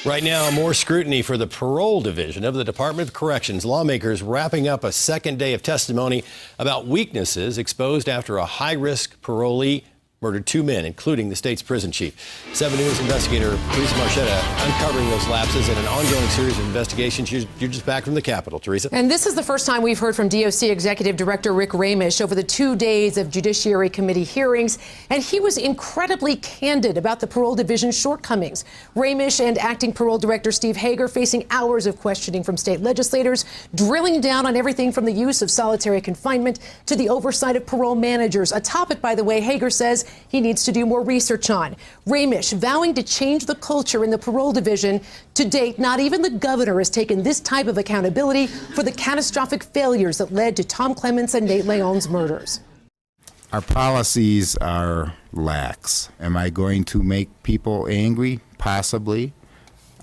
Right now, more scrutiny for the parole division of the Department of Corrections. Lawmakers wrapping up a second day of testimony about weaknesses exposed after a high-risk parolee murdered 2 men, including the state's prison chief. 7 News investigator Theresa Marchetta uncovering those lapses in an ongoing series of investigations. You're just back from the Capitol, Theresa. And this is the first time we've heard from DOC Executive Director Rick Ramish over the 2 days of Judiciary Committee hearings, and he was incredibly candid about the parole division's shortcomings. Ramish and Acting Parole Director Steve Hager facing hours of questioning from state legislators, drilling down on everything from the use of solitary confinement to the oversight of parole managers, a topic, by the way, Hager says he needs to do more research on. Ramish vowing to change the culture in the parole division. To date, not even the governor has taken this type of accountability for the catastrophic failures that led to Tom Clements and Nate Leon's murders. Our policies are lax. Am I going to make people angry? Possibly.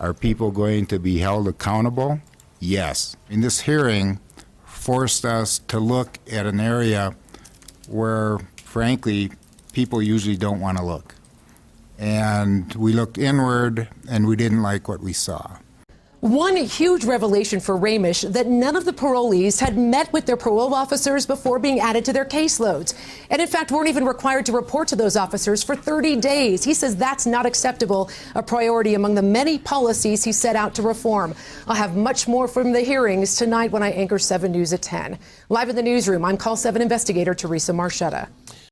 Are people going to be held accountable? Yes. In this hearing, forced us to look at an area where, frankly, people usually don't want to look. And we looked inward, and we didn't like what we saw. One huge revelation for Ramish, that none of the parolees had met with their parole officers before being added to their caseloads. And in fact, weren't even required to report to those officers for 30 days. He says that's not acceptable, a priority among the many policies he set out to reform. I'll have much more from the hearings tonight when I anchor 7 News at 10. Live in the newsroom, I'm CALL7 investigator Theresa Marchetta.